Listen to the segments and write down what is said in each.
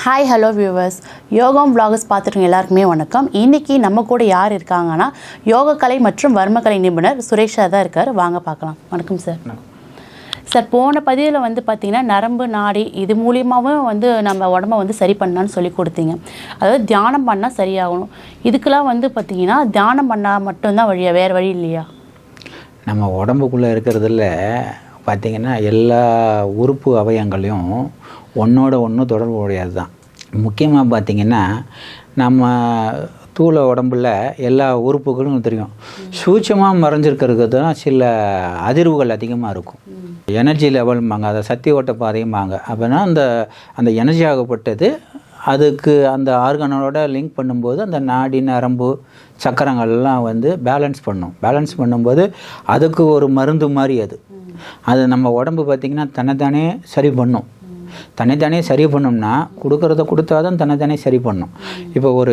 Hi hello viewers, யோகம் vlogs பார்த்துட்டு எல்லாருக்குமே வணக்கம். இன்றைக்கி நம்ம கூட யார் இருக்காங்கன்னா யோகக்கலை மற்றும் வர்மக்கலை நிபுணர் சுரேஷா தான் இருக்கார். வாங்க பார்க்கலாம். வணக்கம் சார். சார், போன பதிவில் பார்த்திங்கன்னா நரம்பு நாடி இது மூலியமாகவும் நம்ம உடம்பை சரி பண்ணான்னு சொல்லி கொடுத்தீங்க. அதாவது தியானம் பண்ணால் சரியாகணும். இதுக்கெல்லாம் பார்த்திங்கன்னா தியானம் பண்ணால் மட்டும்தான் வழியா, வேறு வழி இல்லையா? நம்ம உடம்புக்குள்ளே இருக்கிறதுல பார்த்திங்கன்னா எல்லா உறுப்பு அவயங்களையும் ஒன்றோட ஒன்று தொடர்பு உடையது தான். முக்கியமாக பார்த்திங்கன்னா நம்ம தூள உடம்புல எல்லா உறுப்புகளும் தெரியும். சூட்சமாக மறைஞ்சிருக்கிறது தான் சில அதிர்வுகள் அதிகமாக இருக்கும். எனர்ஜி லெவல்பாங்க, அதை சக்தி ஓட்ட பாதையும்பாங்க. அப்படின்னா அந்த எனர்ஜி ஆகப்பட்டது அதுக்கு அந்த ஆர்கனோட லிங்க் பண்ணும்போது அந்த நாடி நரம்பு சக்கரங்கள்லாம் பேலன்ஸ் பண்ணும். பேலன்ஸ் பண்ணும்போது அதுக்கு ஒரு மருந்து மாதிரி அது நம்ம உடம்பு பார்த்திங்கன்னா தன்னைத்தானே சரி பண்ணும். தன்னைத்தானே சரி பண்ணோம்னா கொடுக்குறத கொடுத்தாதான் தன்னைத்தானே சரி பண்ணும். இப்போ ஒரு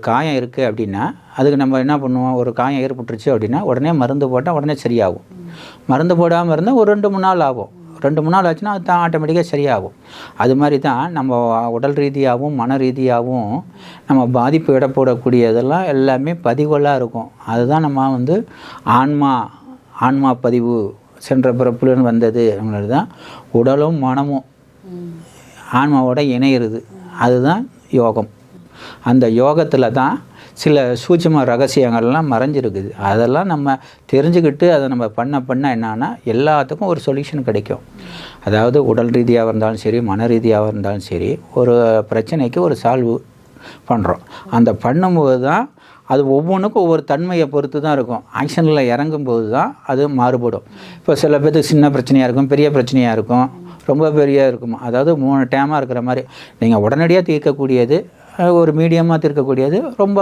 காயம் இருக்குது அப்படின்னா அதுக்கு நம்ம என்ன பண்ணுவோம், ஒரு காயம் ஏற்பட்டுருச்சு அப்படின்னா உடனே மருந்து போட்டால் உடனே சரியாகும். மருந்து போடாமல் இருந்தால் ஒரு 2-3 நாள் ஆகும். 2-3 நாள் ஆச்சுன்னா அது தான் ஆட்டோமேட்டிக்காக சரியாகும். அது மாதிரி தான் நம்ம உடல் ரீதியாகவும் மன ரீதியாகவும் நம்ம பாதிப்பு இடப்படக்கூடியதெல்லாம் எல்லாமே பதிவுகளாக இருக்கும். அதுதான் நம்ம ஆன்மா பதிவு சென்ற பிறப்புலன்னு வந்தது அப்படின்றது தான். உடலும் மனமும் ஆன்மாவோட இணையிறது, அதுதான் யோகம். அந்த யோகத்தில் தான் சில சூட்சும ரகசியங்கள்லாம் மறைஞ்சிருக்குது. அதெல்லாம் நம்ம தெரிஞ்சுக்கிட்டு அதை நம்ம பண்ண என்னன்னா எல்லாத்துக்கும் ஒரு சொல்யூஷன் கிடைக்கும். அதாவது உடல் ரீதியாக இருந்தாலும் சரி, மன ரீதியாக இருந்தாலும் சரி, ஒரு பிரச்சனைக்கு ஒரு சால்வு பண்ணுறோம். அந்த பண்ணும்போது தான் அது ஒவ்வொன்றுக்கும் ஒவ்வொரு தன்மையை பொறுத்து தான் இருக்கும். ஆக்ஷனில் இறங்கும்போது தான் அது மாறுபடும். இப்போ சில பேருக்கு சின்ன பிரச்சனையாக இருக்கும், பெரிய பிரச்சனையாக இருக்கும், ரொம்ப பெரிய இருக்கும். அதாவது 3 டேமாக இருக்கிற மாதிரி நீங்கள் உடனடியாக தீர்க்கக்கூடியது, ஒரு மீடியமாக தீர்க்கக்கூடியது, ரொம்ப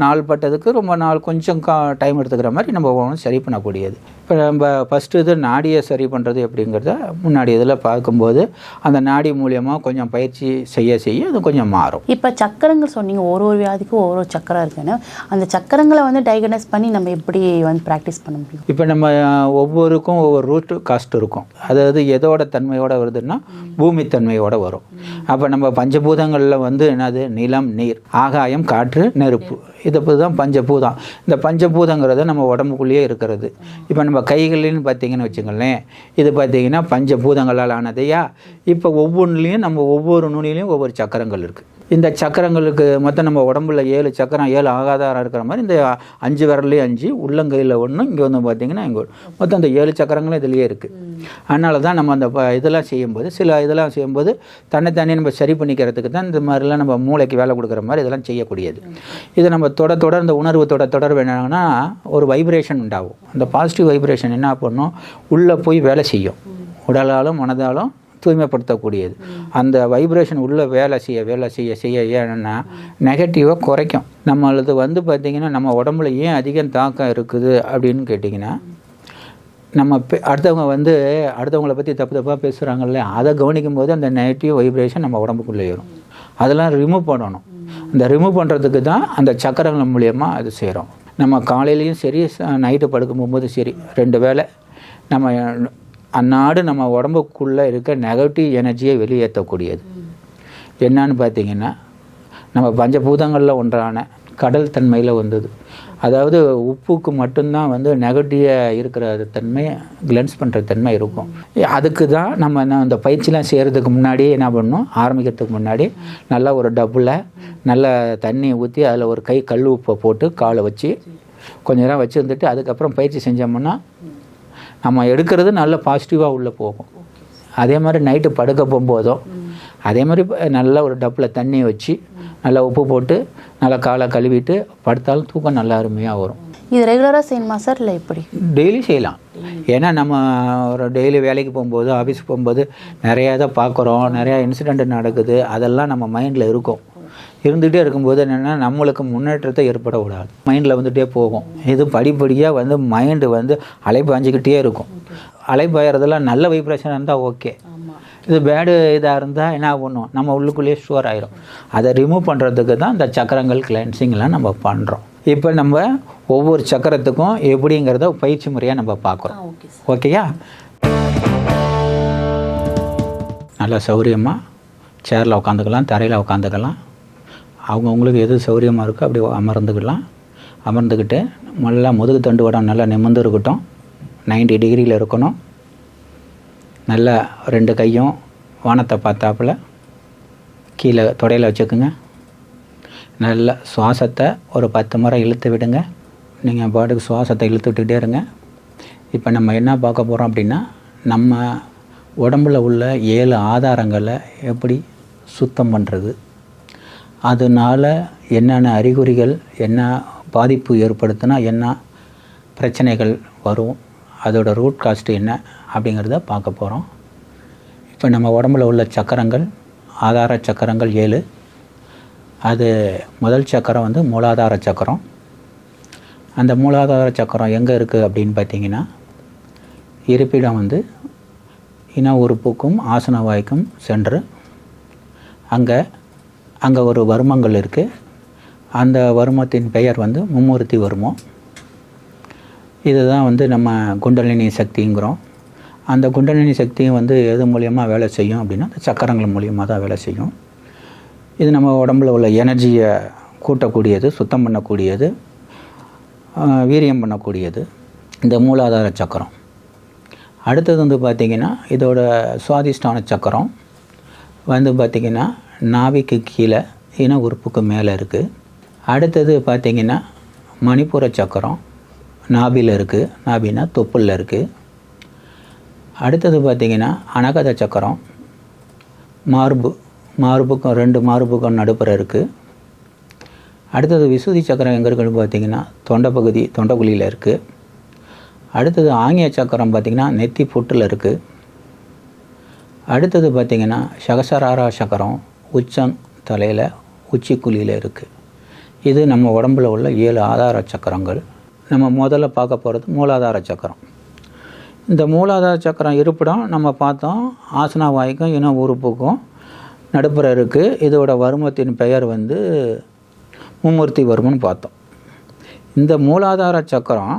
நாள் பட்டதுக்கு ரொம்ப நாள் கொஞ்சம் டைம் எடுத்துக்கிற மாதிரி நம்ம ஒவ்வொன்றும் சரி பண்ணக்கூடியது. இப்போ நம்ம ஃபஸ்ட்டு நாடியை சரி பண்ணுறது எப்படிங்கிறத முன்னாடி இதில் பார்க்கும்போது அந்த நாடி மூலியமாக கொஞ்சம் பயிற்சி செய்ய அது கொஞ்சம் மாறும். இப்போ சக்கரங்கள் சொன்னீங்க, ஒரு வியாதிக்கும் ஒவ்வொரு சக்கரம் இருக்குன்னு. அந்த சக்கரங்களை டயக்னைஸ் பண்ணி நம்ம எப்படி ப்ராக்டிஸ் பண்ண முடியும்? இப்போ நம்ம ஒவ்வொருக்கும் ஒவ்வொரு ரூட் காஸ்ட் இருக்கும். அதாவது எதோட தன்மையோடு வருதுன்னா பூமி தன்மையோடு வரும். அப்போ நம்ம பஞ்சபூதங்களில் என்னது, நிலம், நீர், ஆகாயம், காற்று, நெருப்பு, இதை பற்றி தான் பஞ்சபூதம். இந்த பஞ்சபூதங்கிறத நம்ம உடம்புக்குள்ளேயே இருக்கிறது. இப்போ நம்ம கைகள்னு பார்த்திங்கன்னு வச்சுங்களேன், இது பார்த்திங்கன்னா பஞ்சபூதங்களால் ஆனதையா. இப்போ ஒவ்வொன்றுலேயும் நம்ம ஒவ்வொரு நுனிலையும் ஒவ்வொரு சக்கரங்கள் இருக்குது. இந்த சக்கரங்களுக்கு மொத்தம் நம்ம உடம்புல 7 சக்கரம், 7 ஆகாதாரம் இருக்கிற மாதிரி இந்த 5 விரல்லையும் 5, உள்ளங்கையில் 1, இங்கே பார்த்திங்கன்னா இங்கே மொத்தம் அந்த 7 சக்கரங்களும் இதுலேயே இருக்குது. அதனால தான் நம்ம அந்த இதெல்லாம் செய்யும்போது இதெல்லாம் செய்யும்போது தன்னைத்தானே நம்ம சரி பண்ணிக்கிறதுக்கு தான் இந்த மாதிரிலாம் நம்ம மூளைக்கு வேலை கொடுக்குற மாதிரி இதெல்லாம் செய்யக்கூடியது. இது நம்ம தொடர் இந்த உணர்வு தொடர் வேணும்னா ஒரு வைப்ரேஷன் உண்டாகும். அந்த பாசிட்டிவ் வைப்ரேஷன் என்ன பண்ணும், உள்ளே போய் வேலை செய்யும். உடலாலும் மனதாலும் தூய்மைப்படுத்தக்கூடியது. அந்த வைப்ரேஷன் உள்ள வேலை செய்ய ஏன்னா நெகட்டிவாக குறைக்கும். நம்மளது பார்த்திங்கன்னா நம்ம உடம்புல ஏன் அதிகம் தாக்கம் இருக்குது அப்படின்னு கேட்டிங்கன்னா, நம்ம அடுத்தவங்க அடுத்தவங்களை பற்றி தப்பாக பேசுகிறாங்கல்ல, அதை கவனிக்கும் போது அந்த நெகட்டிவ் வைப்ரேஷன் நம்ம உடம்புக்குள்ளே ஏறும். அதெல்லாம் ரிமூவ் பண்ணணும். அந்த ரிமூவ் பண்ணுறதுக்கு தான் அந்த சக்கரங்கள் மூலியமாக அது செய்கிறோம். நம்ம காலையிலையும் சரி, நைட்டு படுக்கும் போகும்போது சரி, 2 வேளை நம்ம அன்னாடு நம்ம உடம்புக்குள்ளே இருக்க நெகட்டிவ் எனர்ஜியை வெளியேற்றக்கூடியது. என்னன்னு பார்த்திங்கன்னா, நம்ம பஞ்சபூதங்களில் ஒன்றான கடல் தன்மையில் வந்தது. அதாவது உப்புக்கு மட்டும்தான் நெகட்டிவாக இருக்கிற தன்மை, கிளென்ஸ் பண்ணுற தன்மை இருக்கும். அதுக்கு தான் நம்ம இந்த பயிற்சிலாம் செய்கிறதுக்கு முன்னாடியே என்ன பண்ணணும், ஆரம்பிக்கிறதுக்கு முன்னாடி நல்லா ஒரு டப்பில் நல்ல தண்ணி ஊற்றி அதில் ஒரு கை கல் உப்பை போட்டு காலை வச்சு கொஞ்ச நேரம் வச்சுருந்துட்டு அதுக்கப்புறம் பயிற்சி செஞ்சோம்னா நம்ம எடுக்கிறது நல்ல பாசிட்டிவாக உள்ளே போகும். அதே மாதிரி நைட்டு படுக்க போகும்போதும் அதே மாதிரி நல்லா ஒரு டப்பில் தண்ணி வச்சு நல்லா உப்பு போட்டு நல்லா காலை கழுவிட்டு படுத்தாலும் தூக்கம் நல்லா அருமையாக வரும். இது ரெகுலராக செய்யணுமா சார், இல்லை எப்படி? டெய்லி செய்யலாம். ஏன்னா நம்ம ஒரு டெய்லி வேலைக்கு போகும்போது, ஆஃபீஸுக்கு போகும்போது நிறையா இதை பார்க்குறோம், நிறையா இன்சிடெண்ட் நடக்குது. அதெல்லாம் நம்ம மைண்டில் இருக்கும். இருந்துகிட்டே இருக்கும்போது என்னென்னா நம்மளுக்கு முன்னேற்றத்தை ஏற்பட விடாது. மைண்டில் வந்துகிட்டே போகும். இது படிப்படியாக மைண்டு அலைப்பாஞ்சிக்கிட்டே இருக்கும். அலைப்பாயறதெல்லாம் நல்ல வைப்ரேஷன் இருந்தால் ஓகே. இது பேடு இதாக இருந்தால் என்ன பண்ணும், நம்ம உள்ளுக்குள்ளேயே ஸ்டோர் ஆகிரும். அதை ரிமூவ் பண்ணுறதுக்கு தான் இந்த சக்கரங்கள் கிளென்சிங்லாம் நம்ம பண்ணுறோம். இப்போ நம்ம ஒவ்வொரு சக்கரத்துக்கும் எப்படிங்கிறத பயிற்சி முறையாக நம்ம பார்க்குறோம். ஓகேயா? நல்லா சௌரியமாக சேரில் உட்காந்துக்கலாம், தரையில் உட்காந்துக்கலாம். அவங்கவுங்களுக்கு எது சௌகரியமாக இருக்கோ அப்படி அமர்ந்துக்கலாம். அமர்ந்துக்கிட்டு நல்லா முதுகு தண்டு வடம் நல்லா நிமிர்ந்து இருக்கட்டும். 90 டிகிரியில் இருக்கணும். நல்லா 2 கையும் வானத்தை பார்த்தாப்புல கீழே தொடையில் வச்சுக்குங்க. நல்லா சுவாசத்தை ஒரு 10 முறை இழுத்து விடுங்க. நீங்கள் பாட்டுக்கு சுவாசத்தை இழுத்து விட்டுக்கிட்டே இருங்க. இப்போ நம்ம என்ன பார்க்க போகிறோம் அப்படின்னா, நம்ம உடம்பில் உள்ள 7 ஆதாரங்களை எப்படி சுத்தம் பண்ணுறது, அதனால் என்னென்ன அறிகுறிகள், என்ன பாதிப்பு ஏற்படுத்தினா என்ன பிரச்சனைகள் வரும், அதோட ரூட் காஸ்ட்டு என்ன அப்படிங்கிறத பார்க்க போகிறோம். இப்போ நம்ம உடம்பில் உள்ள சக்கரங்கள், ஆதார சக்கரங்கள் 7. அது முதல் சக்கரம் வந்து மூலாதார சக்கரம். அந்த மூலாதார சக்கரம் எங்கே இருக்குது அப்படின்னு பார்த்தீங்கன்னா, இருப்பிடம் வந்து இன உறுப்புக்கும் ஆசன வாய்க்கும் சென்று அங்கே ஒரு வர்மங்கள் இருக்குது. அந்த வர்மத்தின் பெயர் வந்து மும்மூர்த்தி வர்மம். இதுதான் வந்து நம்ம குண்டலினி சக்திங்கிறோம். அந்த குண்டலினி சக்தியும் வந்து எது மூலியமாக வேலை செய்யும் அப்படின்னா, அந்த சக்கரங்கள் மூலியமாக தான் வேலை செய்யும். இது நம்ம உடம்பில் உள்ள எனர்ஜியை கூட்டக்கூடியது, சுத்தம் பண்ணக்கூடியது, வீரியம் பண்ணக்கூடியது இந்த மூலாதார சக்கரம். அடுத்தது வந்து பார்த்திங்கன்னா, இதோட சுவாதிஷ்டான சக்கரம் வந்து பார்த்திங்கன்னா நாபிக்கு கீழே இன உறுப்புக்கு மேலே இருக்குது. அடுத்தது பார்த்திங்கன்னா மணிப்புர சக்கரம் நாபியில் இருக்குது. நாபினா தொப்புளில் இருக்குது. அடுத்தது பார்த்திங்கன்னா அனகத சக்கரம் மார்புக்கும் 2 மார்புக்கும் நடுப்புற இருக்குது. அடுத்தது விசுதி சக்கரம் எங்கே இருக்குன்னு பார்த்திங்கன்னா தொண்டை பகுதி, தொண்டைக்குழியில் இருக்குது. அடுத்தது ஆங்கிய சக்கரம் பார்த்திங்கன்னா நெத்தி புட்டில் இருக்குது. அடுத்தது பார்த்திங்கன்னா சகசராரா சக்கரம் உச்சம் தலையில் உச்சிக்குழியில் இருக்குது. இது நம்ம உடம்பில் உள்ள 7 ஆதார சக்கரங்கள். நம்ம முதல்ல பார்க்க போகிறது மூலாதார சக்கரம். இந்த மூலாதார சக்கரம் இருப்பிடம் நம்ம பார்த்தோம், ஆசன வாய்க்கும் இன உறுப்புக்கும் நடுப்புற இருக்குது. இதோட வர்மத்தின் பெயர் வந்து மும்மூர்த்தி வர்மம்னு பார்த்தோம். இந்த மூலாதார சக்கரம்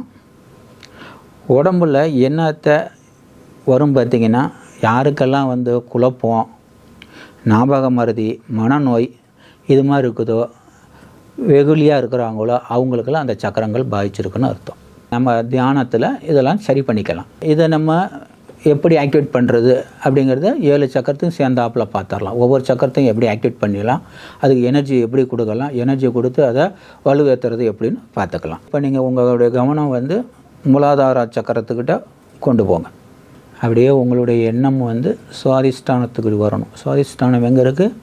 உடம்பில் என்னத்தை வரும் பார்த்திங்கன்னா, யாருக்கெல்லாம் வந்து குழப்பம், ஞாபக மறதி, மனநோய் இது மாதிரி இருக்குதோ, வெகுளியாக இருக்கிறாங்களோ அவங்களுக்கெல்லாம் அந்த சக்கரங்கள் பாதிச்சிருக்குன்னு அர்த்தம். நம்ம தியானத்தில் இதெல்லாம் சரி பண்ணிக்கலாம். இதை நம்ம எப்படி ஆக்டிவேட் பண்ணுறது அப்படிங்கிறத 7 சக்கரத்தையும் சேர்ந்தாப்பில் பார்த்துடலாம். ஒவ்வொரு சக்கரத்தையும் எப்படி ஆக்டிவேட் பண்ணிடலாம், அதுக்கு எனர்ஜி எப்படி கொடுக்கலாம், எனர்ஜி கொடுத்து அதை வலுவேற்றுறது எப்படின்னு பார்த்துக்கலாம். இப்போ நீங்கள் உங்களுடைய கவனம் வந்து மூலாதார சக்கரத்துக்கிட்ட கொண்டு போங்க. அப்படியே உங்களுடைய எண்ணம் வந்து சுவாதிஷ்டானத்துக்கு வரணும். சுவாதிஷ்டானம் எங்கே இருக்குது?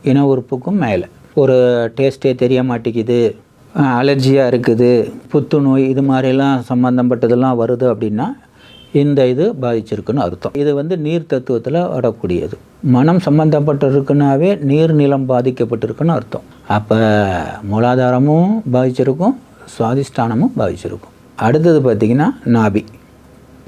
இன உறுப்புக்கும் மேலே. ஒரு டேஸ்ட்டே தெரிய மாட்டேங்குது, அலர்ஜியாக இருக்குது, புத்துநோய் இது மாதிரிலாம் சம்மந்தப்பட்டதெல்லாம் வருது அப்படின்னா இந்த இது பாதிச்சிருக்குன்னு அர்த்தம். இது வந்து நீர் தத்துவத்தில் வரக்கூடியது. மனம் சம்மந்தப்பட்டிருக்குனாவே நீர் நிலம் பாதிக்கப்பட்டிருக்குன்னு அர்த்தம். அப்போ மூலாதாரமும் பாதிச்சிருக்கும், சுவாதிஷ்டானமும் பாதிச்சிருக்கும். அடுத்தது பார்த்திங்கன்னா நாபி,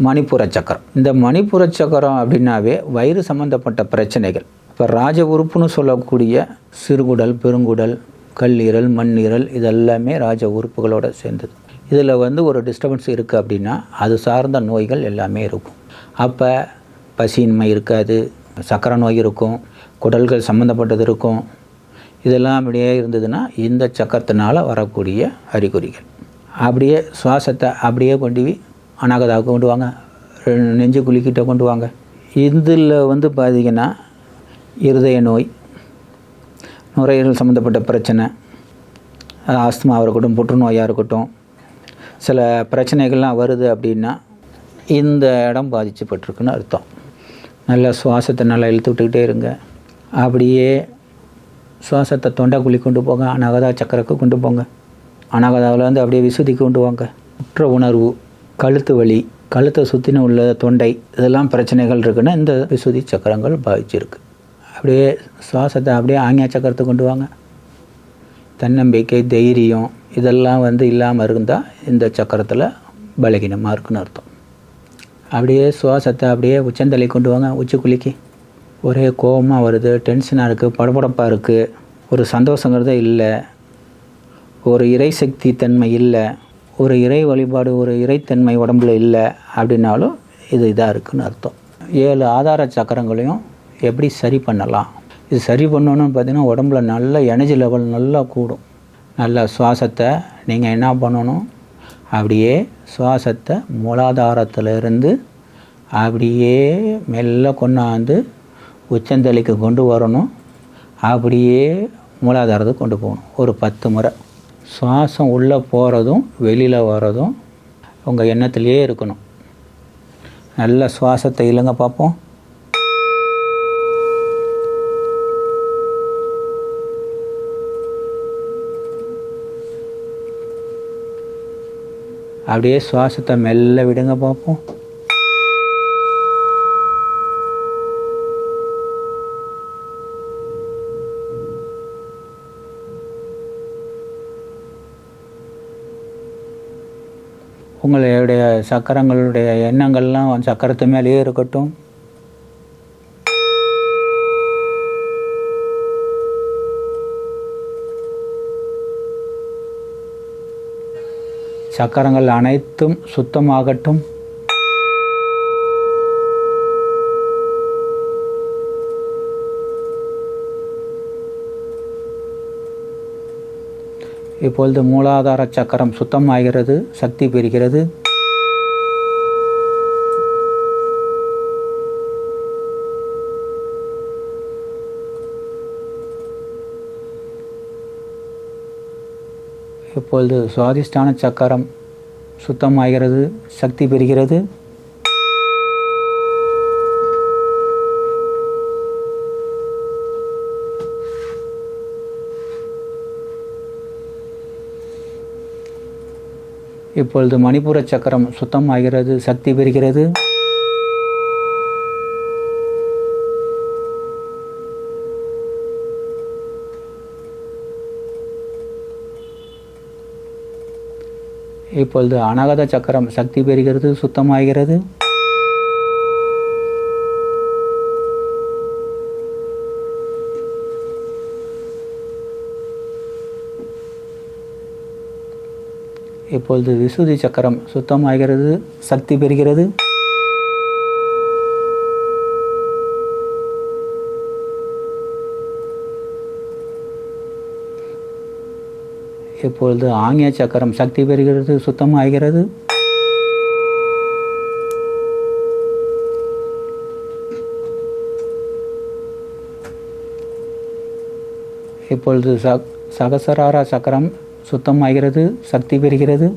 மணிப்புர சக்கரம். இந்த மணிப்புர சக்கரம் அப்படின்னாவே வயிறு சம்மந்தப்பட்ட பிரச்சனைகள். இப்போ ராஜ உறுப்புன்னு சொல்லக்கூடிய சிறுகுடல், பெருங்குடல், கல்லீரல், மண்ணீரல் இதெல்லாமே ராஜ உறுப்புகளோடு சேர்ந்தது. இதில் வந்து ஒரு டிஸ்டர்பன்ஸ் இருக்குது அப்படின்னா அது சார்ந்த நோய்கள் எல்லாமே இருக்கும். அப்போ பசியின்மை இருக்காது, சக்கரை நோய் இருக்கும், குடல்கள் சம்மந்தப்பட்டது இருக்கும். இதெல்லாம் அப்படியே இருந்ததுன்னா இந்த சக்கரத்தினால் வரக்கூடிய அறிகுறிகள். அப்படியே சுவாசத்தை அப்படியே கொண்டு போய் அனாகதாவுக்கு கொண்டு வாங்க, நெஞ்சு குழிக்கிட்ட கொண்டு வாங்க. இதில் வந்து பார்த்திங்கன்னா இருதய நோய், நுரையீரல் சம்மந்தப்பட்ட பிரச்சனை, ஆஸ்துமாவாக இருக்கட்டும், புற்றுநோயாக இருக்கட்டும், சில பிரச்சனைகள்லாம் வருது அப்படின்னா இந்த இடம் பாதிக்கப்பட்டிருக்குன்னு அர்த்தம். நல்லா சுவாசத்தை நல்லா இழுத்து விட்டுக்கிட்டே இருங்க. அப்படியே சுவாசத்தை தொண்டைக்குழி கொண்டு போங்க, அனாகதா சக்கரக்கு கொண்டு போங்க. அனாகதாவில் வந்து அப்படியே விசுதிக்கு கொண்டு வாங்க. குற்ற உணர்வு, கழுத்து வலி, கழுத்தை சுற்றின உள்ள தொண்டை இதெல்லாம் பிரச்சனைகள் இருக்குன்னா இந்த விசுதி சக்கரங்கள் பாதிச்சிருக்கு. அப்படியே சுவாசத்தை அப்படியே ஆங்கிய சக்கரத்தை கொண்டு வாங்க. தன்னம்பிக்கை, தைரியம் இதெல்லாம் வந்து இல்லாமல் இருந்தால் இந்த சக்கரத்தில் பலகீனமாக இருக்குன்னு அர்த்தம். அப்படியே சுவாசத்தை அப்படியே உச்சந்தலை கொண்டு வாங்க, உச்சிக்குழிக்கு. ஒரே கோபமாக வருது, டென்ஷனாக இருக்குது, படபடப்பாக இருக்குது, ஒரு சந்தோஷங்கிறதே இல்லை, ஒரு இறை சக்தி தன்மை இல்லை, ஒரு இறை வழிபாடு, ஒரு இறைத்தன்மை உடம்புல இல்லை அப்படின்னாலும் இது இதாக இருக்குதுன்னு அர்த்தம். 7 ஆதார சக்கரங்களையும் எப்படி சரி பண்ணலாம், இது சரி பண்ணணும்னு பார்த்தீங்கன்னா உடம்புல நல்ல எனர்ஜி லெவல் நல்லா கூடும். நல்ல சுவாசத்தை நீங்கள் என்ன பண்ணணும், அப்படியே சுவாசத்தை மூலாதாரத்திலிருந்து அப்படியே மெல்ல கொண்டாந்து உச்சந்தலைக்கு கொண்டு வரணும். அப்படியே மூலாதாரத்துக்கு கொண்டு போகணும். ஒரு 10 முறை. சுவாசம் உள்ளே போகிறதும் வெளியில் வர்றதும் உங்கள் எண்ணத்துலேயே இருக்கணும். நல்ல சுவாசத்தை இல்லைங்க பார்ப்போம். அப்படியே சுவாசத்தை மெல்ல விடுங்க பார்ப்போம். உங்களுடைய சக்கரங்களுடைய எண்ணங்கள்லாம் சக்கரத்து மேலேயே இருக்கட்டும். சக்கரங்கள் அனைத்தும் சுத்தமாகட்டும். இப்பொழுது மூலாதார சக்கரம் சுத்தமாகிறது, சக்தி பெறுகிறது. இப்பொழுது சுவாதிஷ்டான சக்கரம் சுத்தமாகிறது, சக்தி பெறுகிறது. இப்பொழுது மணிப்புர சக்கரம் சுத்தமாகிறது, சக்தி பெறுகிறது. இப்பொழுது அநாகத சக்கரம் சக்தி பெறுகிறது, சுத்தமாகிறது. இப்பொழுது விசுதி சக்கரம் சுத்தமாகிறது, சக்தி பெறுகிறது. இப்பொழுது ஆங்கிய சக்கரம் சக்தி பெறுகிறது, சுத்தமாகிறது. இப்பொழுது சகசரார சக்கரம் சுத்தமாகிறது, சக்தி பெறுகிறது.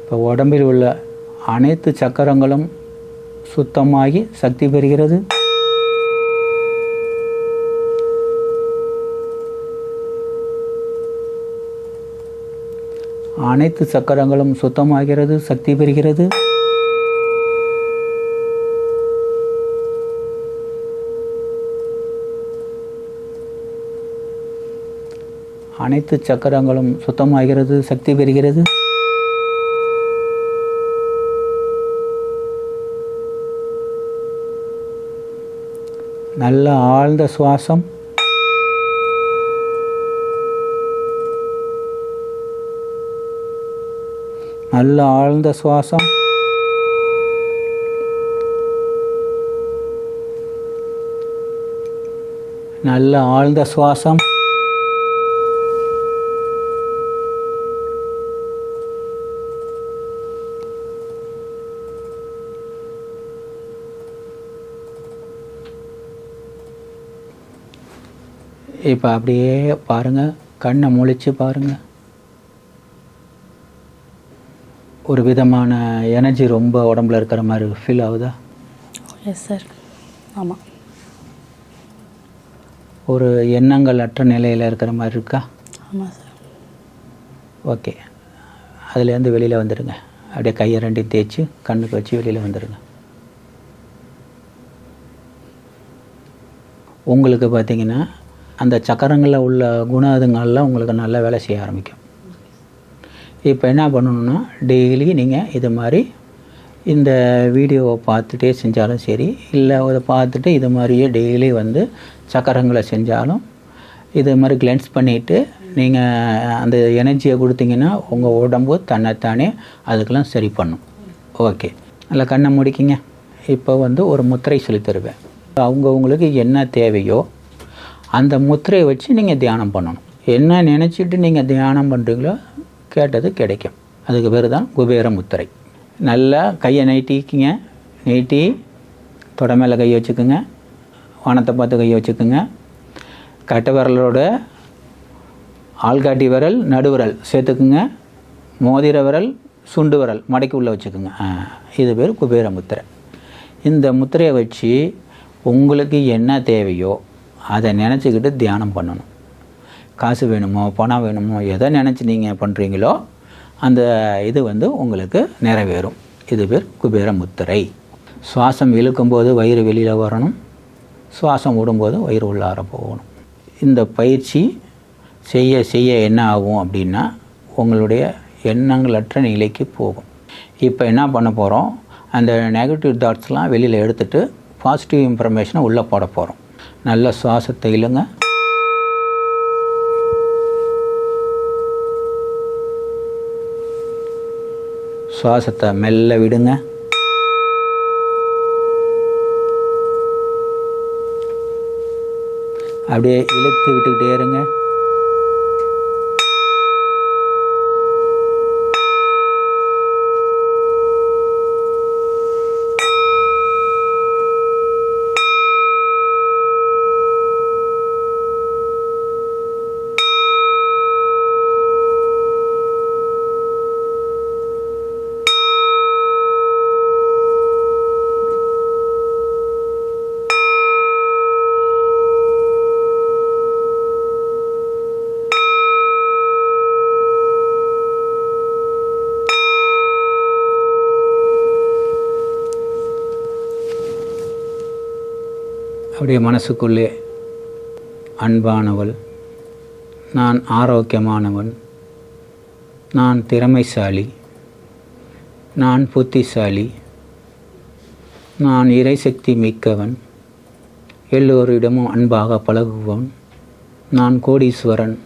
இப்போ உடம்பில் உள்ள அனைத்து சக்கரங்களும் சுத்தமாகி சக்தி பெறுகிறது. அனைத்து சக்கரங்களும் சுத்தமாகிறது, சக்தி பெறுகிறது. அனைத்து சக்கரங்களும் சுத்தமாகிறது, சக்தி பெறுகிறது. நல்ல ஆழ்ந்த சுவாசம். நல்ல ஆழ்ந்த சுவாசம். நல்ல ஆழ்ந்த சுவாசம். இப்போ அப்படியே பாருங்கள், கண்ணை முழிச்சு பாருங்கள். ஒரு விதமான எனர்ஜி ரொம்ப உடம்புல இருக்கிற மாதிரி ஃபீல் ஆகுதா? Yes sir. ஆமாம். ஒரு எண்ணங்கள் அற்ற நிலையில் இருக்கிற மாதிரி இருக்கா? ஆமாம் சார். ஓகே, அதுலேருந்து வெளியில் வந்துடுங்க. அப்படியே கையை ரெண்டையும் தேய்ச்சி கண்ணுக்கு வச்சு வெளியில் வந்துடுங்க. உங்களுக்கு பார்த்திங்கன்னா அந்த சக்கரங்களில் உள்ள குணாதுங்கள்லாம் உங்களுக்கு நல்லா வேலை செய்ய ஆரம்பிக்கும். இப்போ என்ன பண்ணணுன்னா, டெய்லி நீங்கள் இது மாதிரி இந்த வீடியோவை பார்த்துட்டே செஞ்சாலும் சரி, இல்லை அதை பார்த்துட்டு இது மாதிரியே டெய்லி வந்து சக்கரங்களை செஞ்சாலும், இது மாதிரி கிளென்ஸ் பண்ணிவிட்டு நீங்கள் அந்த எனர்ஜியை கொடுத்தீங்கன்னா உங்கள் உடம்பு தன்னைத்தானே அதுக்கெல்லாம் சரி பண்ணும். ஓகே, நல்லா கண்ணை முடிக்கிங்க. இப்போ வந்து ஒரு முத்திரை சொல்லி தருவேன். அவங்கவுங்களுக்கு என்ன தேவையோ அந்த முத்திரையை வச்சு நீங்கள் தியானம் பண்ணணும். என்ன நினச்சிட்டு நீங்கள் தியானம் பண்ணுறீங்களோ கேட்டது கிடைக்கும். அதுக்கு பேர் தான் குபேர முத்திரை. நல்லா கையை நீட்டிக்கிங்க. நீட்டி தொட மேலே கையை வச்சுக்குங்க. வானத்தை பார்த்து கையை வச்சுக்குங்க. கட்டை விரலோட ஆள்காட்டி விரல் நடுவிரல் சேர்த்துக்குங்க. மோதிர விரல் சுண்டு விரல் மடக்கி உள்ளே வச்சுக்குங்க. இது பேர் குபேர முத்திரை. இந்த முத்திரையை வச்சு உங்களுக்கு என்ன தேவையோ அதை நினச்சிக்கிட்டு தியானம் பண்ணணும். காசு வேணுமோ பணம் வேணுமோ எதை நினச்சி நீங்கள் பண்ணுறீங்களோ அந்த இது வந்து உங்களுக்கு நிறைவேறும். இது பேர் குபேர முத்திரை. சுவாசம் இழுக்கும்போது வயிறு வெளியில் வரணும். சுவாசம் விடும்போது வயிறு உள்ளார போகணும். இந்த பயிற்சி செய்ய செய்ய என்ன ஆகும் அப்படின்னா உங்களுடைய எண்ணங்களற்ற நிலைக்கு போகும். இப்போ என்ன பண்ண போகிறோம், அந்த நெகட்டிவ் தாட்ஸ்லாம் வெளியில் எடுத்துகிட்டு பாசிட்டிவ் இன்ஃபர்மேஷனை உள்ளே போட போகிறோம். நல்ல சுவாசத்தை இழுங்க. சுவாசத்தை மெல்ல விடுங்க. அப்படியே இழுத்து விட்டுக்கிட்டே இருங்க. அப்படியே மனசுக்குள்ளே அன்பானவள், நான் ஆரோக்கியமானவன், நான் திறமைசாலி, நான் புத்திசாலி, நான் இறைசக்தி மிக்கவன், எல்லோரிடமும் அன்பாக பழகுவன், நான் கோடீஸ்வரன்,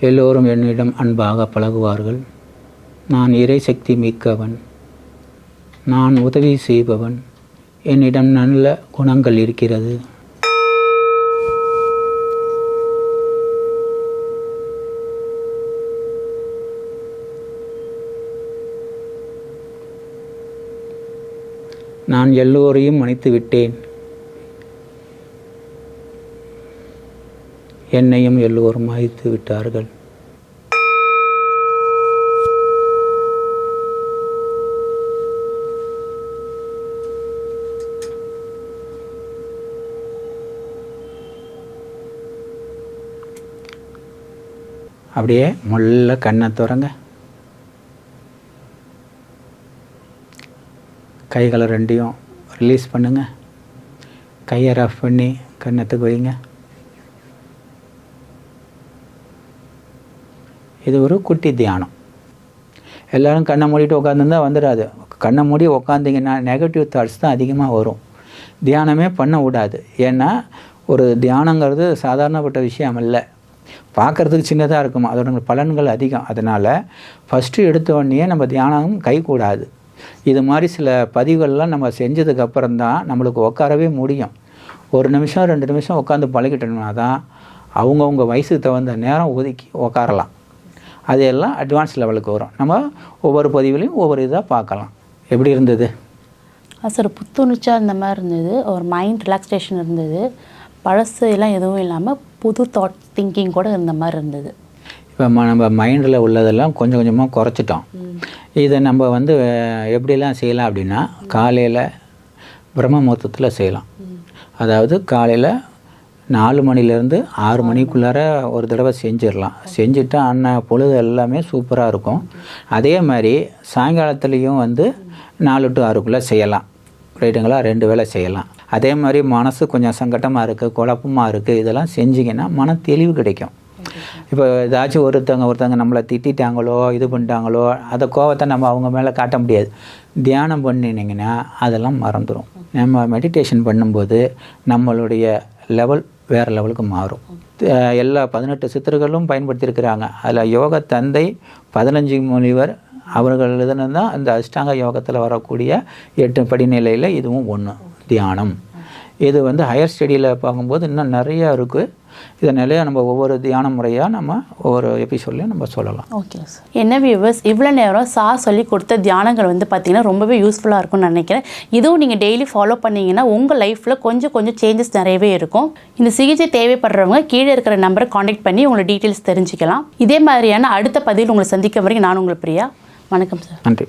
எல்லோரும் என்னிடம் அன்பாக பழகுவார்கள், நான் இறைசக்தி மிக்கவன், நான் உதவி செய்பவன், என்னிடம் நல்ல குணங்கள் இருக்கிறது. நான் எல்லோரையும் மன்னித்து விட்டேன். என்னையும் எல்லோரும் மன்னித்து விட்டார்கள். அப்படியே முள்ள கண்ணை திறங்க. கைகளை ரெண்டையும் ரிலீஸ் பண்ணுங்க. கையை ரஃப் பண்ணி கண்ணத்துக்கு வைங்க. இது ஒரு குட்டி தியானம். எல்லோரும் கண்ணை மூடிட்டு உட்காந்துருந்தா வந்துடாது. கண்ணை மூடி உட்காந்திங்கன்னா நெகட்டிவ் தாட்ஸ் தான் அதிகமாக வரும். தியானமே பண்ண விடாது. ஏன்னா ஒரு தியானங்கிறது சாதாரணப்பட்ட விஷயம் இல்லை. பார்க்குறதுக்கு சின்னதாக இருக்கும், அதோட பலன்கள் அதிகம். அதனால் ஃபஸ்ட்டு எடுத்த உடனே நம்ம தியானம் கைகூடாது. இது மாதிரி சில பதிவுகள்லாம் நம்ம செஞ்சதுக்கப்புறம் தான் நம்மளுக்கு உட்காரவே முடியும். ஒரு நிமிஷம் 2 நிமிஷம் உட்காந்து பழகிட்டோம்னா தான் அவங்கவுங்க வயசுக்கு தகுந்த நேரம் ஒதுக்கி உட்காரலாம். அதையெல்லாம் அட்வான்ஸ் லெவலுக்கு வரும். நம்ம ஒவ்வொரு பதிவுலையும் ஒவ்வொரு இதாக பார்க்கலாம். எப்படி இருந்தது சார்? புத்துணர்ச்சியாக இந்த மாதிரி இருந்தது. ஒரு மைண்ட் ரிலாக்ஸேஷன் இருந்தது. பழசு எல்லாம் எதுவும் இல்லாமல் புது தாட் திங்கிங் கூட இருந்த மாதிரி இருந்தது. இப்போ நம்ம மைண்டில் உள்ளதெல்லாம் கொஞ்சம் கொஞ்சமாக குறைச்சிட்டோம். இதை நம்ம வந்து எப்படிலாம் செய்யலாம் அப்படின்னா, காலையில் பிரம்ம முகூர்த்தத்தில் செய்யலாம். அதாவது காலையில் 4 மணிலேருந்து 6 மணிக்குள்ளார ஒரு தடவை செஞ்சிடலாம். செஞ்சுட்டு அன்ன பொழுது எல்லாமே சூப்பராக இருக்கும். அதே மாதிரி சாயங்காலத்துலேயும் வந்து 4 to 6க்குள்ளே செய்யலாம். ரைட்டுங்களா? 2 வேளை செய்யலாம். அதே மாதிரி மனசு கொஞ்சம் சங்கட்டமாக இருக்குது, குழப்பமாக இருக்குது, இதெல்லாம் செஞ்சிங்கன்னா மன தெளிவு கிடைக்கும். இப்போ ஏதாச்சும் ஒருத்தங்க நம்மளை திட்டாங்களோ இது பண்ணிட்டாங்களோ அதை கோவத்தை நம்ம அவங்க மேலே காட்ட முடியாது. தியானம் பண்ணினீங்கன்னா அதெல்லாம் மறந்துடும். நம்ம மெடிடேஷன் பண்ணும்போது நம்மளுடைய லெவல் வேறு லெவலுக்கு மாறும். எல்லா 18 சித்தர்களும் பயன்படுத்தியிருக்கிறாங்க. அதில் யோக தந்தை 15 முனிவர் அவர்கள் எழுதுனது தான் அந்த அஷ்டாங்க யோகத்தில் வரக்கூடிய 8 படிநிலையில் இதுவும் ஒன்று. தியானம் இது வந்து ஹையர் ஸ்டடியில் பார்க்கும்போது இன்னும் நிறையா இருக்குது. இதனாலே நம்ம ஒவ்வொரு தியான முறையாக நம்ம ஒவ்வொரு எபிசோட்லையும் நம்ம சொல்லலாம். Okay sir. என்ன வியூவர்ஸ், இவ்வளோ நேரம் சார் சொல்லி கொடுத்த தியானங்கள் வந்து பார்த்திங்கன்னா ரொம்பவே யூஸ்ஃபுல்லாக இருக்கும்னு நினைக்கிறேன். இதுவும் நீங்கள் டெய்லி ஃபாலோ பண்ணிங்கன்னா உங்கள் லைஃப்பில் கொஞ்சம் சேஞ்சஸ் நிறையவே இருக்கும். இந்த சிகிச்சை தேவைப்படுறவங்க கீழே இருக்கிற நம்பரை காண்டாக்ட் பண்ணி உங்களை டீட்டெயில்ஸ் தெரிஞ்சுக்கலாம். இதே மாதிரியான அடுத்த பதிவில் உங்களை சந்திக்க வரைக்கும் நான் உங்கள் பிரியா. வணக்கம் சார். நன்றி.